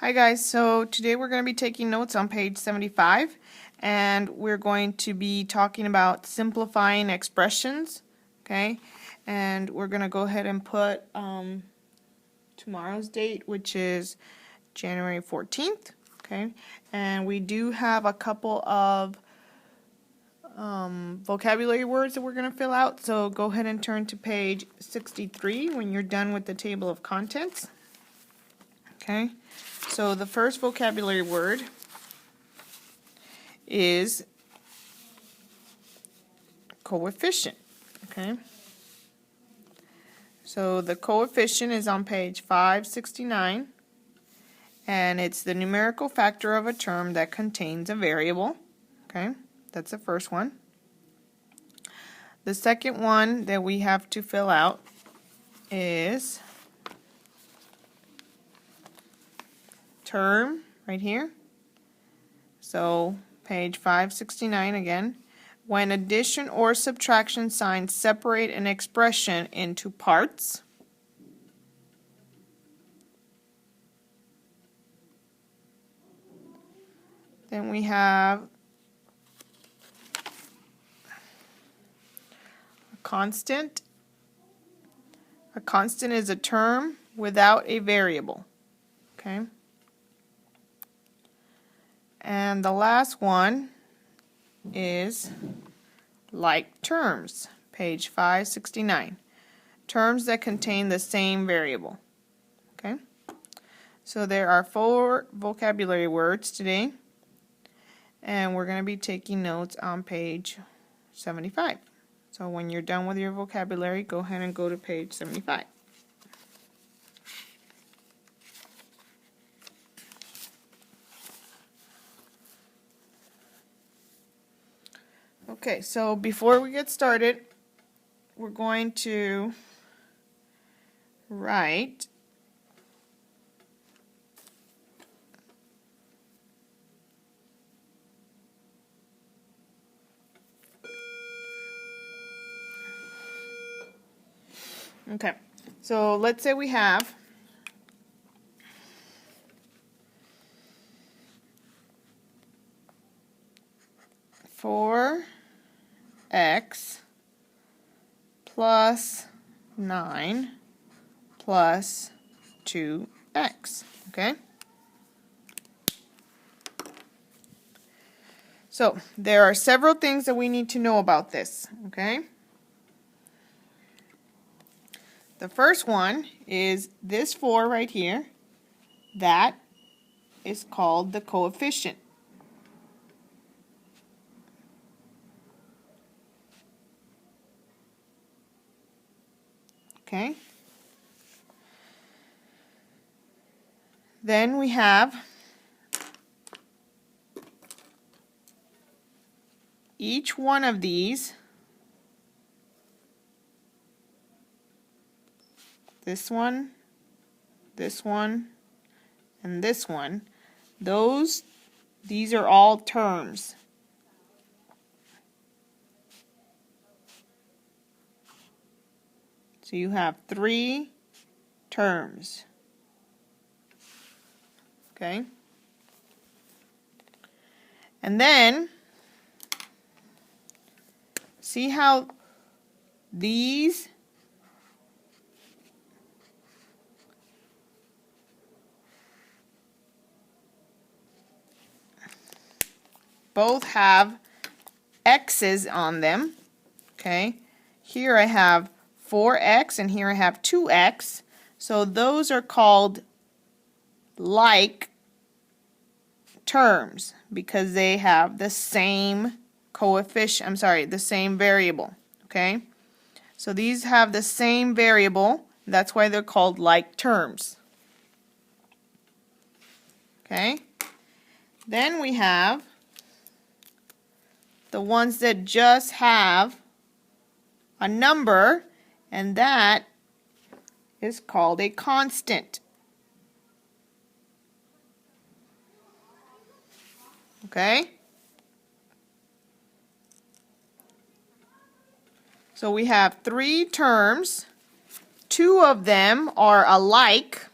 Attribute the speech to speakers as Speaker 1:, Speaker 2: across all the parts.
Speaker 1: Hi guys, so today we're going to be taking notes on page 75 and we're going to be talking about simplifying expressions, okay? And we're going to go ahead and put tomorrow's date, which is January 14th, okay? And we do have a couple of vocabulary words that we're going to fill out, so go ahead and turn to page 63 when you're done with the table of contents. Okay, so the first vocabulary word is coefficient. Okay, so the coefficient is on page 569, and it's the numerical factor of a term that contains a variable. Okay, that's the first one. The second one that we have to fill out is term, right here. So page 569 again. When addition or subtraction signs separate an expression into parts, then we have a constant. A constant is a term without a variable. Okay. And the last one is like terms, page 569. Terms that contain the same variable. Okay? So there are 4 vocabulary words today, and we're going to be taking notes on page 75. So when you're done with your vocabulary, go ahead and go to page 75. Okay, so before we get started, we're going to write so let's say we have 4x plus 9 plus 2x, okay? So there are several things that we need to know about this, okay? The first one is this 4 right here. That is called the coefficient. Okay. Then we have each one of these, this one, and this one, these are all terms. So you have 3 terms. Okay? And then, see how these both have x's on them. Okay? Here I have 4x and here I have 2x. So those are called like terms because they have the same coefficient, the same variable. Okay? So these have the same variable. That's why they're called like terms. Okay? Then we have the ones that just have a number, and that is called a constant. Okay? So we have 3 terms. 2 of them are alike.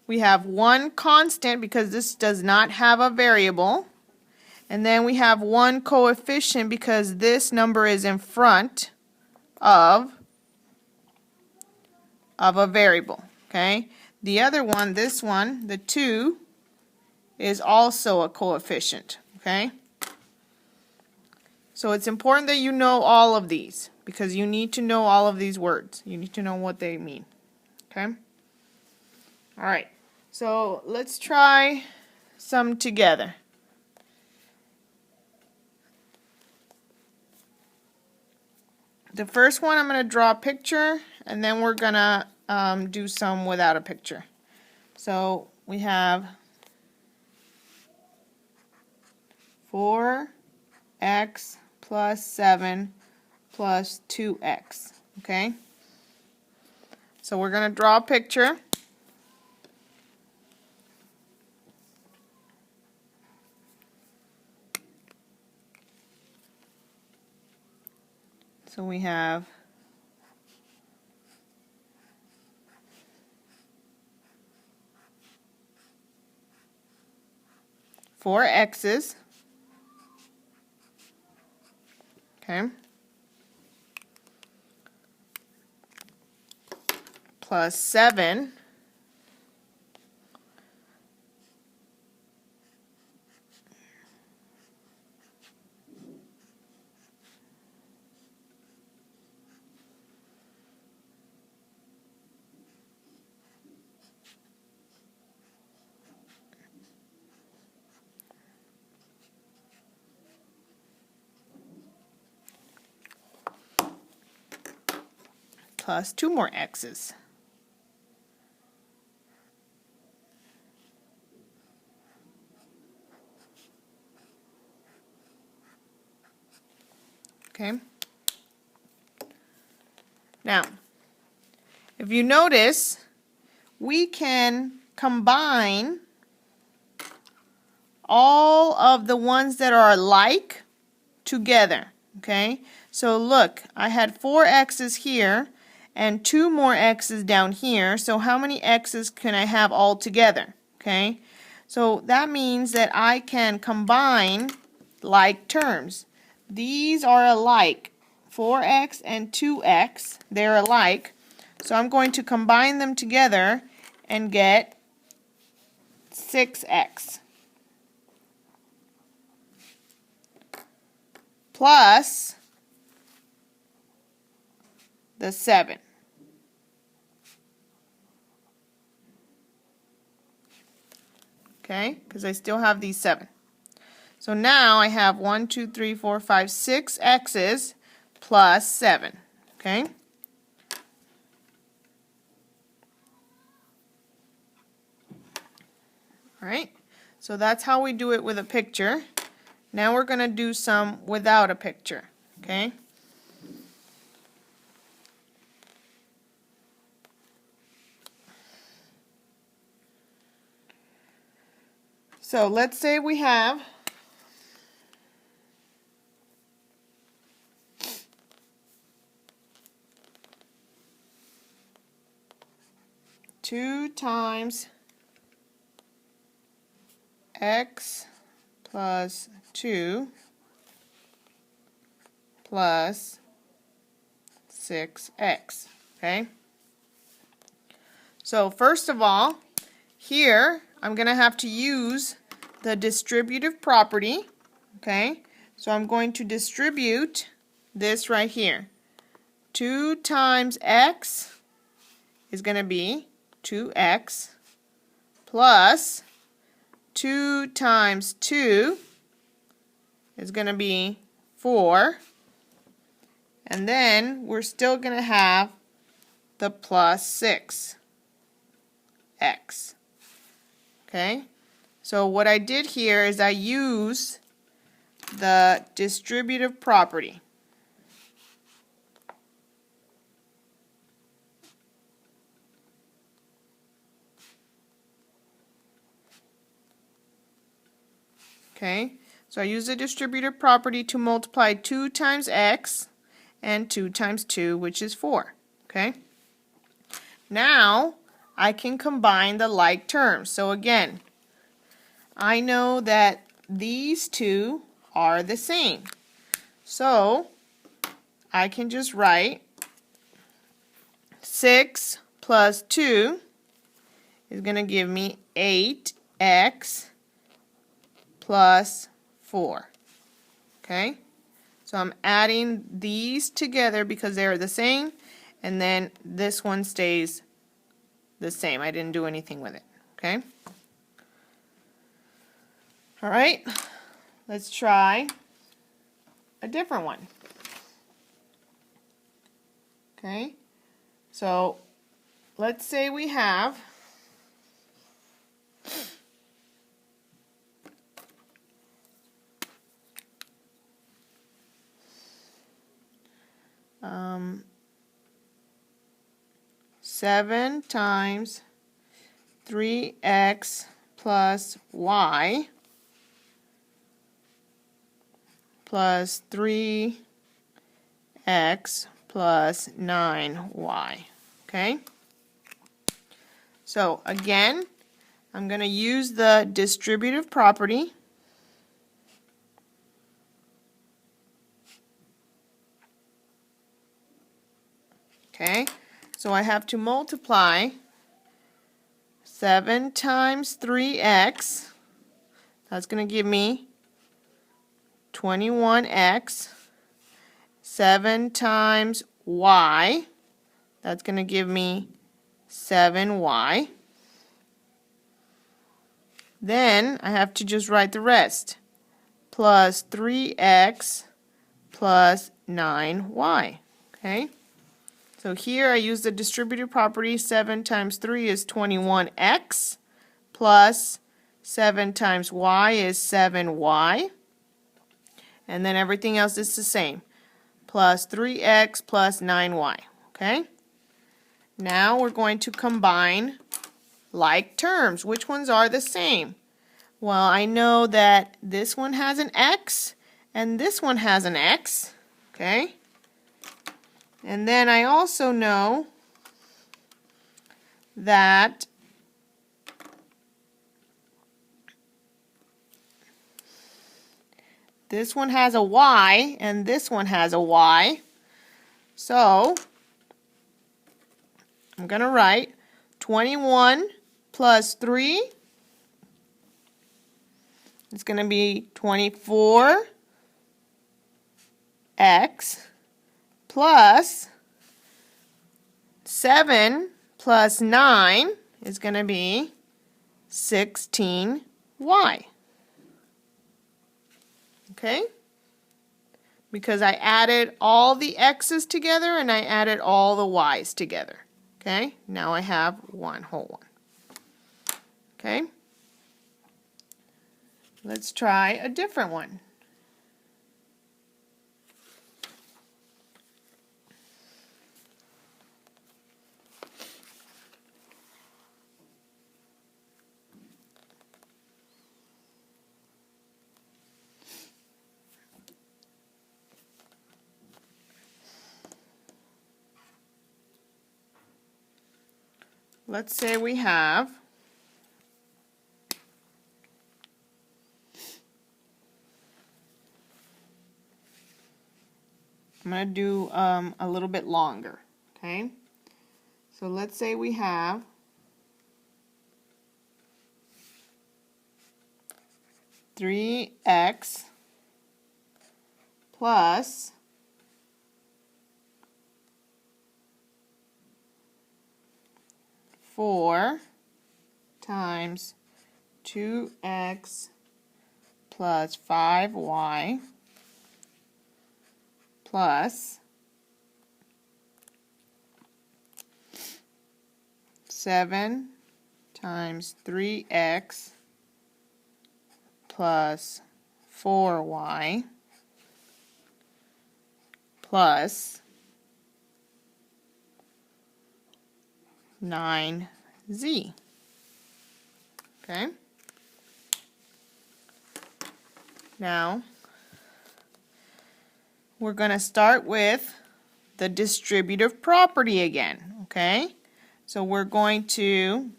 Speaker 1: We have one constant because this does not have a variable. And then we have one coefficient because this number is in front of a variable. Okay? The other one, this one, the 2, is also a coefficient. Okay? So it's important that you know all of these because you need to know all of these words. You need to know what they mean. Okay? All right. So let's try some together. The first one, I'm going to draw a picture, and then we're going to do some without a picture. So we have 4x plus 7 plus 2x. Okay? So we're going to draw a picture. So we have 4 x's, okay, plus 7 plus 2 more x's. Okay. Now, if you notice, we can combine all of the ones that are alike together. Okay. So look, I had 4 x's here and 2 more x's down here. So how many x's can I have all together? Okay. So that means that I can combine like terms. These are alike. 4x and 2x, they're alike. So I'm going to combine them together and get 6x plus the 7. Okay, because I still have these 7. So now I have 1, 2, 3, 4, 5, 6 x's plus 7. Okay? Alright, so that's how we do it with a picture. Now we're going to do some without a picture. Okay? So let's say we have two times x plus 2 plus 6x. Okay? So first of all, here I'm going to have to use the distributive property. Okay? So I'm going to distribute this right here. 2 times x is going to be 2x plus 2 times 2 is going to be 4. And then we're still going to have the plus 6x. Okay? So what I did here is I used the distributive property. Okay, so I use the distributive property to multiply 2 times x and 2 times 2, which is 4. Okay, now I can combine the like terms. So again, I know that these two are the same. So I can just write 6 plus 2 is going to give me 8x plus 4. Okay? So I'm adding these together because they're the same, and then this one stays the same. I didn't do anything with it. Okay? All right, let's try a different one. Okay, so let's say we have 7 times 3x plus y plus 3x plus 9y. Okay? So again, I'm going to use the distributive property. Okay? So I have to multiply 7 times 3x. That's going to give me 21x. 7 times y. That's going to give me 7y. Then I have to just write the rest. Plus 3x plus 9y. Okay? So here I use the distributive property. 7 times 3 is 21x plus 7 times y is 7y. And then everything else is the same. Plus 3x plus 9y. Okay? Now we're going to combine like terms. Which ones are the same? Well, I know that this one has an x and this one has an x. Okay? And then I also know that this one has a y and this one has a y. So I'm going to write 21 plus 3 is going to be 24x plus 7 plus 9 is going to be 16y. Okay? Because I added all the x's together and I added all the y's together. Okay? Now I have one whole one. Okay? Let's try a different one. Let's say we have I'm going to do a little bit longer, okay? So let's say we have three x plus 4 times 2x plus 5y plus 7 times 3x plus 4y plus 9z. Okay? Now, we're going to start with the distributive property again. Okay? So we're going to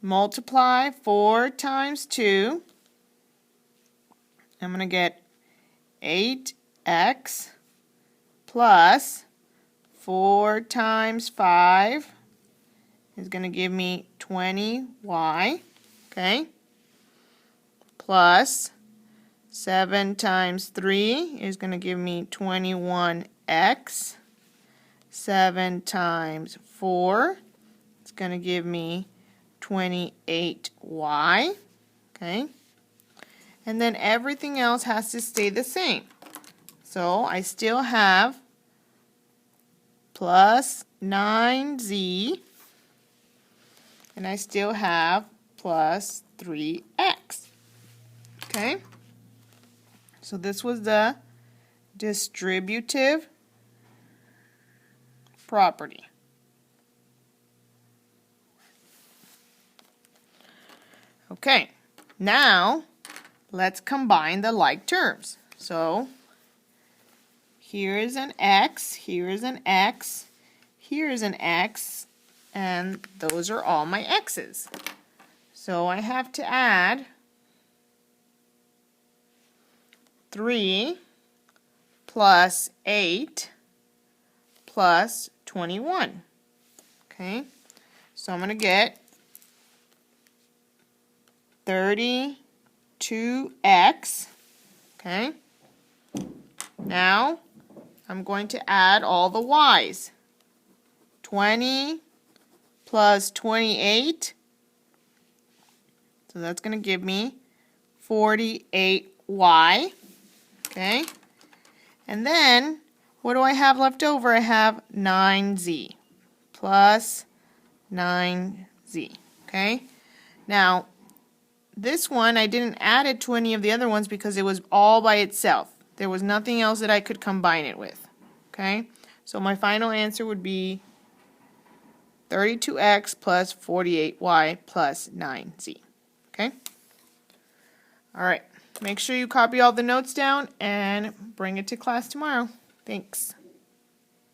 Speaker 1: multiply 4 times 2. I'm going to get 8x plus 4 times 5 is going to give me 20y, okay, plus 7 times 3 is going to give me 21x, 7 times 4 is going to give me 28y, okay, and then everything else has to stay the same. So I still have plus 9z, and I still have plus 3x. Okay? So this was the distributive property. Okay, now let's combine the like terms. So here is an x, here is an x, here is an x, and those are all my x's. So I have to add 3 plus 8 plus 21. Okay, so I'm going to get 32x. Okay, now I'm going to add all the y's. 20 plus 28, so that's going to give me 48y. Okay, and then what do I have left over? I have 9z plus 9z. Okay, now this one I didn't add it to any of the other ones because it was all by itself. There was nothing else that I could combine it with. Okay, so my final answer would be 32x plus 48y plus 9z. Okay? Alright, make sure you copy all the notes down and bring it to class tomorrow. Thanks.